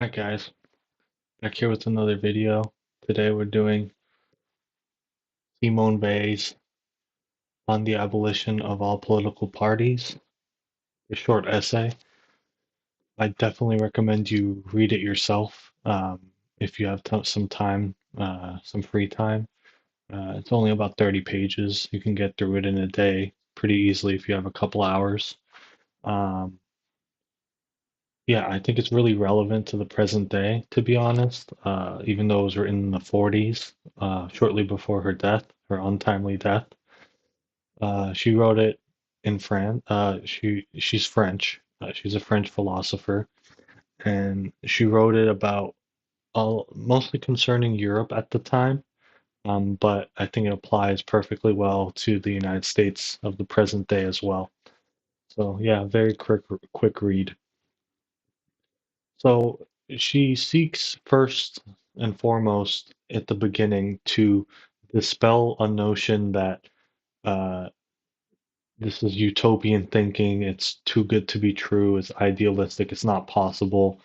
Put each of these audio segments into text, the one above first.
Hi guys, back here with another video. Today we're doing Simone Weil's on the abolition of all political parties, a short essay. I definitely recommend you read it yourself if you have some time, some free time. It's only about 30 pages. You can get through it in a day pretty easily if you have a couple hours. Um, yeah, I think it's really relevant to the present day, to be honest, even though it was written in the 40s, shortly before her death, her untimely death. She wrote it in France. She's French. She's a French philosopher, and she wrote it about all mostly concerning Europe at the time. But I think it applies perfectly well to the United States of the present day as well. So yeah, very quick read. So she seeks first and foremost at the beginning to dispel a notion that uh, this is utopian thinking. It's too good to be true. It's idealistic. It's not possible.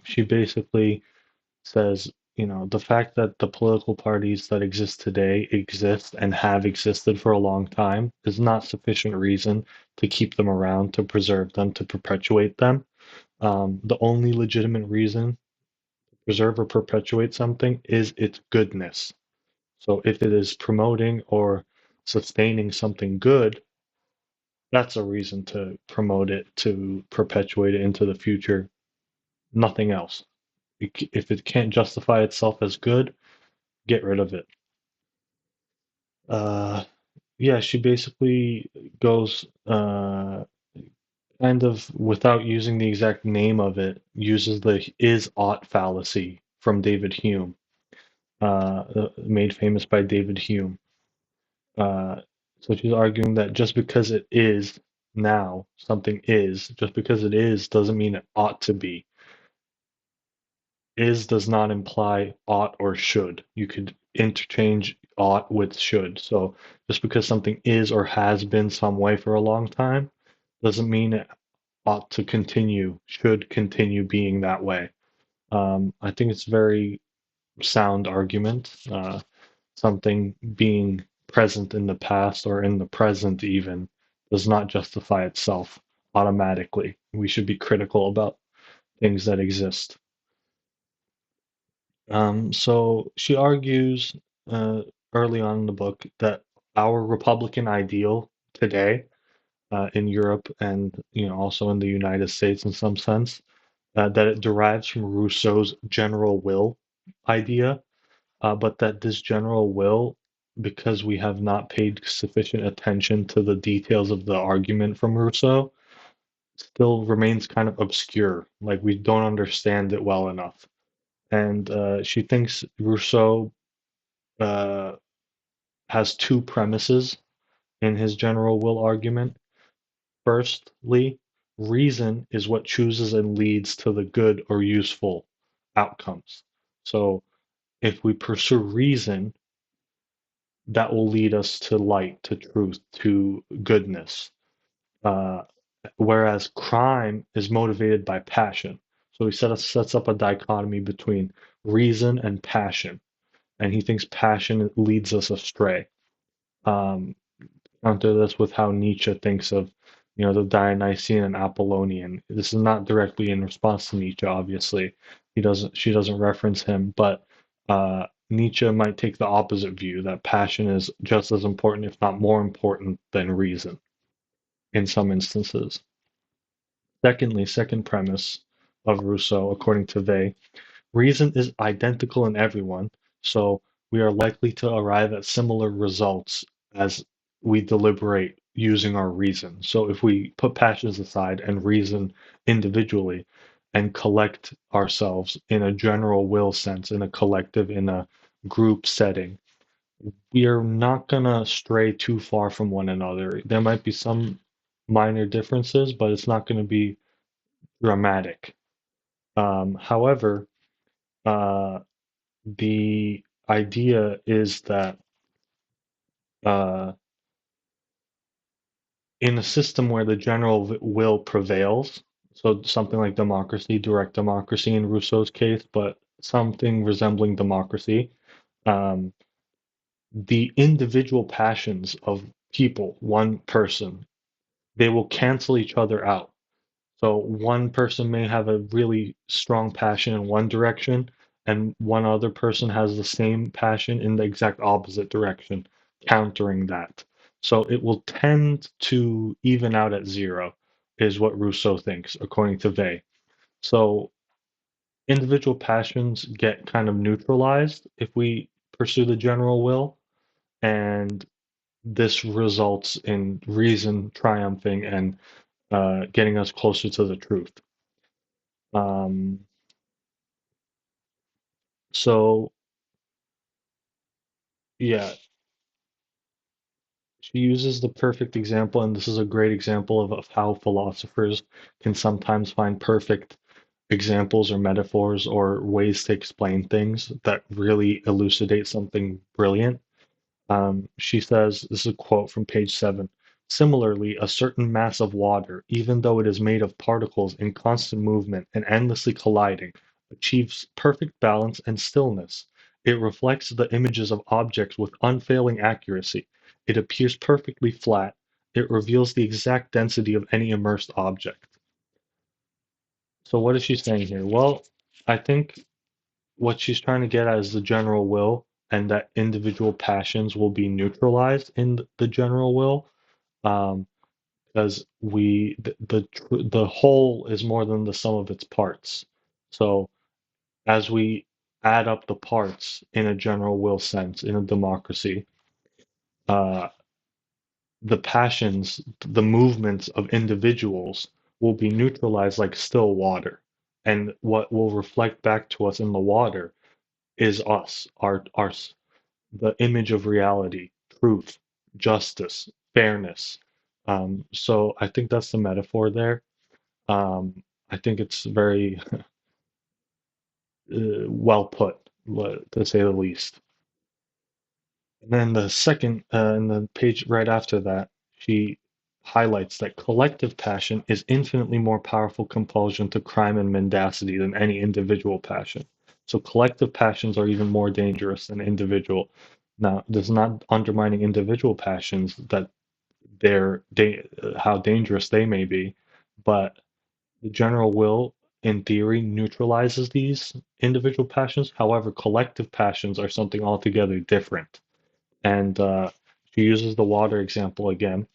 She basically says, the fact that the political parties that exist today exist and have existed for a long time is not sufficient reason to keep them around, to preserve them, to perpetuate them. The only legitimate reason to preserve or perpetuate something is its goodness. So if it is promoting or sustaining something good, that's a reason to promote it, to perpetuate it into the future. Nothing else. If it can't justify itself as good, get rid of it. Uh, yeah, she basically goes kind of without using the exact name of it, uses the is ought fallacy from David Hume, made famous by David Hume. Uh, so she's arguing that just because it is now, something is, just because it is doesn't mean it ought to be. Is does not imply ought or should. You could interchange ought with should. So just because something is or has been some way for a long time doesn't mean it ought to continue, should continue being that way. I think it's a very sound argument. Something being present in the past or in the present even does not justify itself automatically. We should be critical about things that exist. So she argues uh, early on in the book that our Republican ideal today in Europe and also in the United States in some sense that it derives from Rousseau's general will idea, but that this general will, because we have not paid sufficient attention to the details of the argument from Rousseau, still remains kind of obscure. Like we don't understand it well enough. And she thinks Rousseau uh, has two premises in his general will argument. Firstly, reason is what chooses and leads to the good or useful outcomes. So if we pursue reason, that will lead us to light, to truth, to goodness. Uh, Whereas crime is motivated by passion. So he sets up a dichotomy between reason and passion, and he thinks passion leads us astray. Um, Counter this with how Nietzsche thinks of, the Dionysian and Apollonian. This is not directly in response to Nietzsche, obviously. She doesn't reference him, but Nietzsche might take the opposite view that passion is just as important, if not more important, than reason in some instances. Secondly, second premise of Rousseau, according to Weil, reason is identical in everyone, so we are likely to arrive at similar results as we deliberate using our reason. So if we put passions aside and reason individually and collect ourselves in a general will sense, in a collective, in a group setting, we are not going to stray too far from one another. There might be some minor differences, but it's not going to be dramatic. However, uh, the idea is that uh, in a system where the general will prevails, So something like democracy, direct democracy in Rousseau's case, but something resembling democracy. Um, the individual passions of people, one person, they will cancel each other out. So one person may have a really strong passion in one direction, and one other person has the same passion in the exact opposite direction, countering that. So it will tend to even out at zero, is what Rousseau thinks, according to Weil. So individual passions get kind of neutralized if we pursue the general will, and this results in reason triumphing and getting us closer to the truth. Um, so yeah, she uses the perfect example, and this is a great example of how philosophers can sometimes find perfect examples or metaphors or ways to explain things that really elucidate something brilliant. She says, this is a quote from page 7. Similarly, a certain mass of water, even though it is made of particles in constant movement and endlessly colliding, achieves perfect balance and stillness. It reflects the images of objects with unfailing accuracy. It appears perfectly flat. It reveals the exact density of any immersed object. So, what is she saying here? Well, I think what she's trying to get at is the general will, and that individual passions will be neutralized in the general will, um, because the whole is more than the sum of its parts. So as we add up the parts in a general will sense in a democracy, uh, the passions, the movements of individuals will be neutralized like still water, and what will reflect back to us in the water is us, our the image of reality, truth, justice, fairness. So I think that's the metaphor there. I think it's very well put, to say the least. And then the second, in the page right after that, she highlights that collective passion is infinitely more powerful compulsion to crime and mendacity than any individual passion. So collective passions are even more dangerous than individual. Now, this is not undermining individual passions that how dangerous they may be, but the general will, in theory, neutralizes these individual passions. However, collective passions are something altogether different. And she uses the water example again.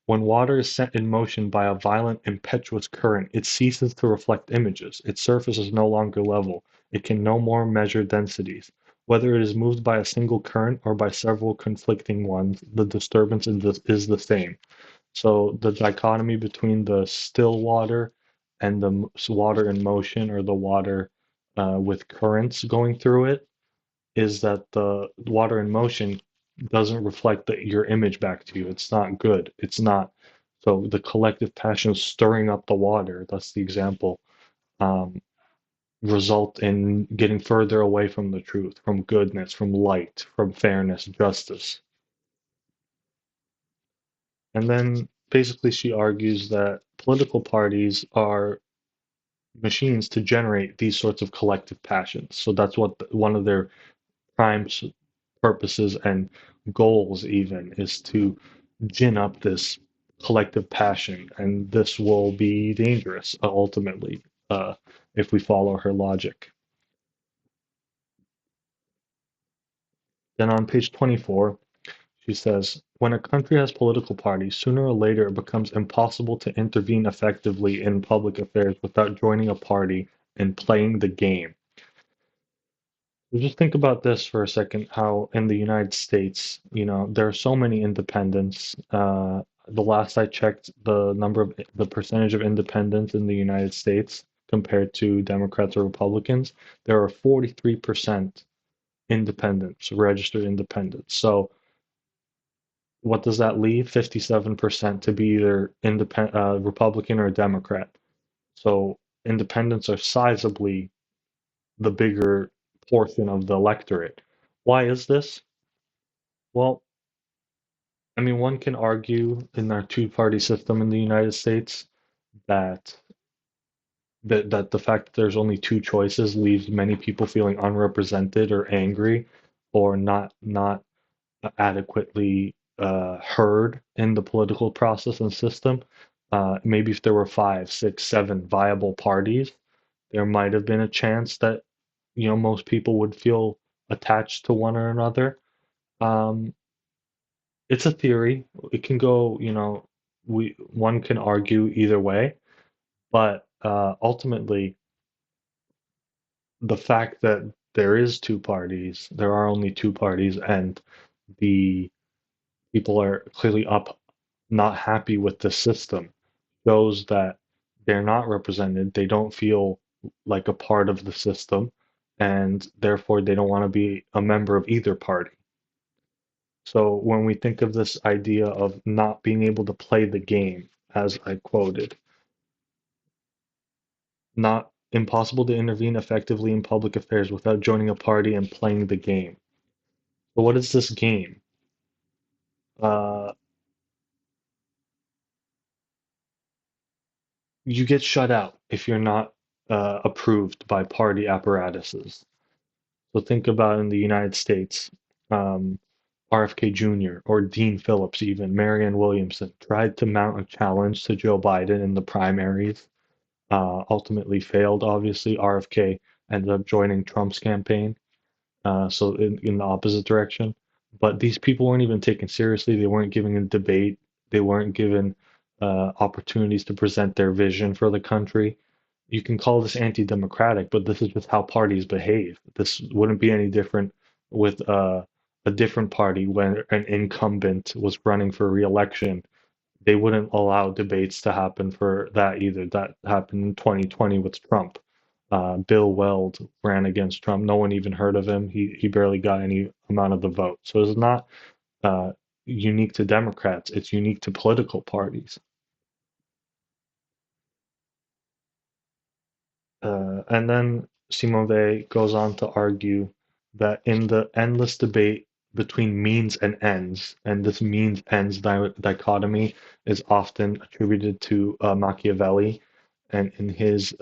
When water is set in motion by a violent, impetuous current, it ceases to reflect images. Its surface is no longer level. It can no more measure densities. Whether it is moved by a single current or by several conflicting ones, the disturbance is the same. So the dichotomy between the still water and the water in motion, or the water with currents going through it, is that the water in motion doesn't reflect your image back to you. It's not good. It's not. So the collective passion stirring up the water, that's the example, um, result in getting further away from the truth, from goodness, from light, from fairness, justice. And then basically she argues that political parties are machines to generate these sorts of collective passions. So that's what one of their prime purposes and goals even is to gin up this collective passion, and this will be dangerous ultimately if we follow her logic. Then on page 24, she says, when a country has political parties, sooner or later it becomes impossible to intervene effectively in public affairs without joining a party and playing the game. So just think about this for a second, how in the United States, there are so many independents. The last I checked, the percentage of independents in the United States compared to Democrats or Republicans, there are 43% independents, registered independents. So what does that leave? 57% to be either Republican or Democrat. So independents are sizably the bigger portion of the electorate. Why is this? Well, I mean, one can argue in our two-party system in the United States that that the fact that there's only two choices leaves many people feeling unrepresented or angry or not adequately heard in the political process and system. Maybe if there were five, six, seven viable parties, there might have been a chance that most people would feel attached to one or another. Um, it's a theory. It can go, we one can argue either way, but ultimately, the fact that there are only two parties, and the people are clearly up not happy with the system, shows that they're not represented. They don't feel like a part of the system, and therefore they don't want to be a member of either party. So when we think of this idea of not being able to play the game, as I quoted, not impossible to intervene effectively in public affairs without joining a party and playing the game. But what is this game? Uh, you get shut out if you're not approved by party apparatuses. So think about in the United States, um, RFK Jr. or Dean Phillips, even Marianne Williamson, tried to mount a challenge to Joe Biden in the primaries. Ultimately failed, obviously. RFK ended up joining Trump's campaign, so in the opposite direction. But these people weren't even taken seriously. They weren't given a debate. They weren't given opportunities to present their vision for the country. You can call this anti-democratic, but this is just how parties behave. This wouldn't be any different with a different party when an incumbent was running for re-election. They wouldn't allow debates to happen for that either. That happened in 2020 with Trump. Bill Weld ran against Trump. No one even heard of him. He barely got any amount of the vote. So it's not uh, unique to Democrats. It's unique to political parties. And then Simone Weil goes on to argue that in the endless debate between means and ends, and this means ends dichotomy is often attributed to Machiavelli and in his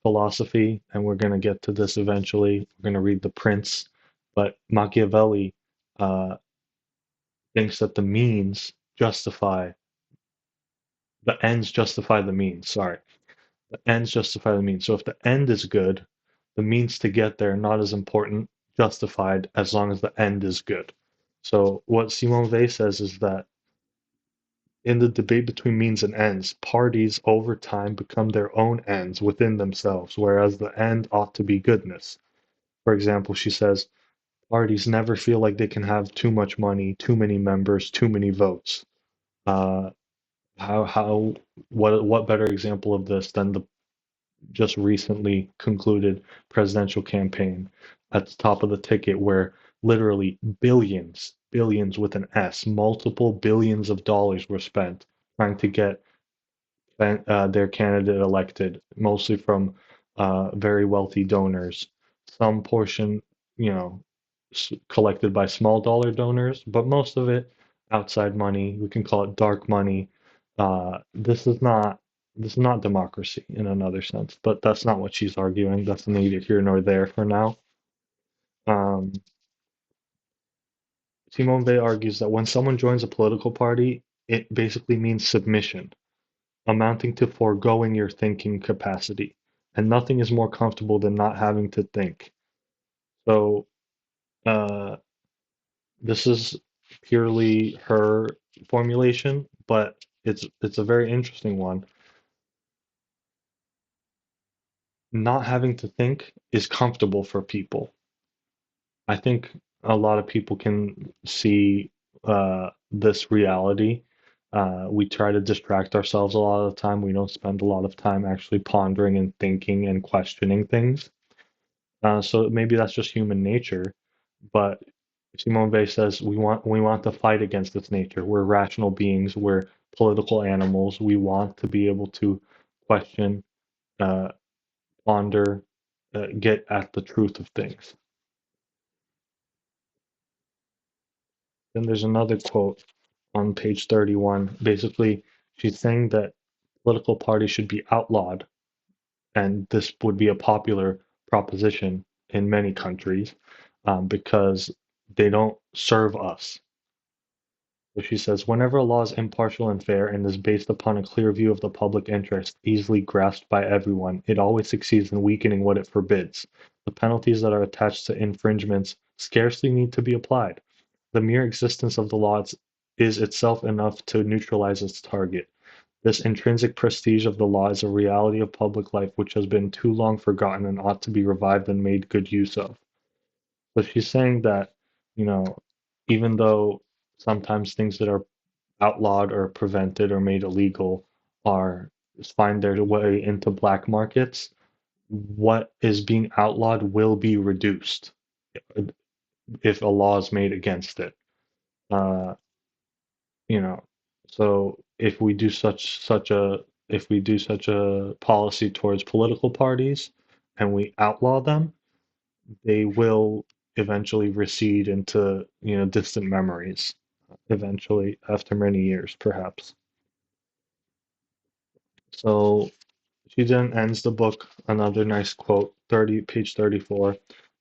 philosophy, and we're going to get to this eventually. We're going to read The Prince, but Machiavelli uh, thinks that the ends justify the means. Sorry, the ends justify the means. So if the end is good, the means to get there not as important, justified as long as the end is good. So what Simone Weil says is that in the debate between means and ends, parties over time become their own ends within themselves, whereas the end ought to be goodness. For example, she says parties never feel like they can have too much money, too many members, too many votes. Uh, how what better example of this than the just recently concluded presidential campaign at the top of the ticket, where literally billions with an S, multiple billions of dollars were spent trying to get their candidate elected, mostly from very wealthy donors. Some portion, you know, collected by small dollar donors, but most of it outside money. We can call it dark money. This is not democracy in another sense, but that's not what she's arguing. That's neither here nor there for now. Um, Simone Weil argues that when someone joins a political party, it basically means submission, amounting to foregoing your thinking capacity. And nothing is more comfortable than not having to think. So, uh, this is purely her formulation, but it's a very interesting one. Not having to think is comfortable for people. I think a lot of people can see this reality. We try to distract ourselves a lot of the time. We don't spend a lot of time actually pondering and thinking and questioning things. So maybe that's just human nature. But Simone Weil says we want to fight against this nature. We're rational beings. We're political animals. We want to be able to question, uh, ponder, get at the truth of things. Then there's another quote on page 31. Basically, she's saying that political parties should be outlawed and this would be a popular proposition in many countries because they don't serve us. So she says, whenever a law is impartial and fair and is based upon a clear view of the public interest, easily grasped by everyone, it always succeeds in weakening what it forbids. The penalties that are attached to infringements scarcely need to be applied. The mere existence of the law is itself enough to neutralize its target. This intrinsic prestige of the law is a reality of public life which has been too long forgotten and ought to be revived and made good use of. So she's saying that, you know, even though sometimes things that are outlawed or prevented or made illegal are find their way into black markets, what is being outlawed will be reduced if a law is made against it. Uh, you know, so if we do such a policy towards political parties and we outlaw them, they will eventually recede into, distant memories, eventually after many years, perhaps. So she then ends the book, another nice quote, page 34.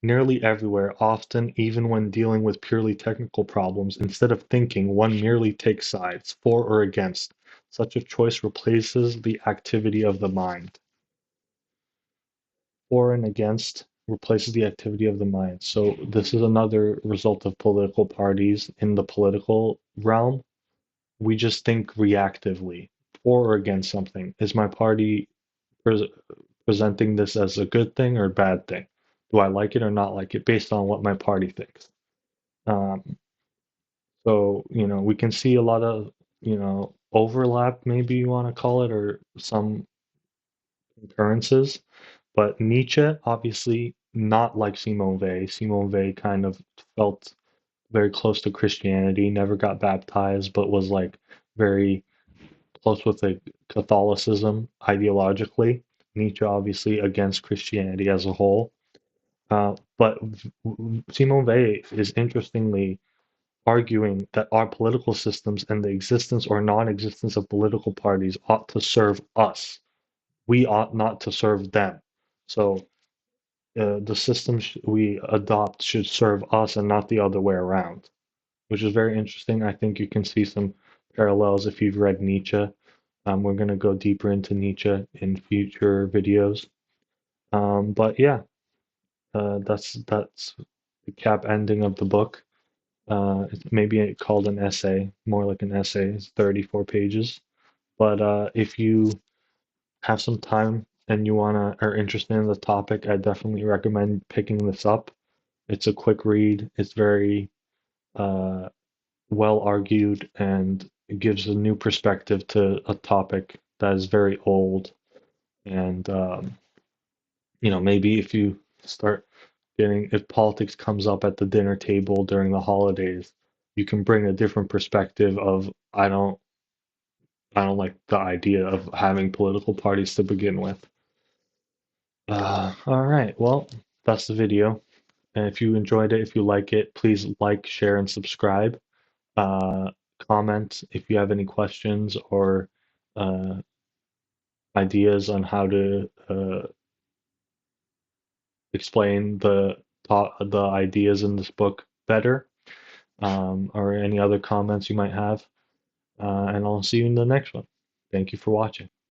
Nearly everywhere, often even when dealing with purely technical problems, instead of thinking, one merely takes sides, for or against. Such a choice replaces the activity of the mind. For and against replaces the activity of the mind. So this is another result of political parties in the political realm. We just think reactively, for or against something. Is my party pres presenting this as a good thing or a bad thing? Do I like it or not like it based on what my party thinks? Um, so, we can see a lot of, overlap, maybe you want to call it, or some concurrences. But Nietzsche, obviously, not like Simone Weil. Simone Weil kind of felt very close to Christianity, never got baptized, but was like very close with the Catholicism ideologically. Nietzsche, obviously, against Christianity as a whole. But Simone Weil is interestingly arguing that our political systems and the existence or non-existence of political parties ought to serve us. We ought not to serve them. So the system we adopt should serve us and not the other way around, which is very interesting. I think you can see some parallels if you've read Nietzsche. We're going to go deeper into Nietzsche in future videos. But yeah, that's the cap ending of the book. It's maybe called an essay, more like an essay. It's 34 pages. But if you have some time and you are interested in the topic, I definitely recommend picking this up. It's a quick read. It's very uh, well argued and it gives a new perspective to a topic that is very old. And maybe if you start if politics comes up at the dinner table during the holidays, you can bring a different perspective of I don't like the idea of having political parties to begin with. All right, well, that's the video. And if you enjoyed it, if you like it, please like, share, and subscribe. Uh, Comment if you have any questions or uh, ideas on how to explain the ideas in this book better, or any other comments you might have. And I'll see you in the next one. Thank you for watching.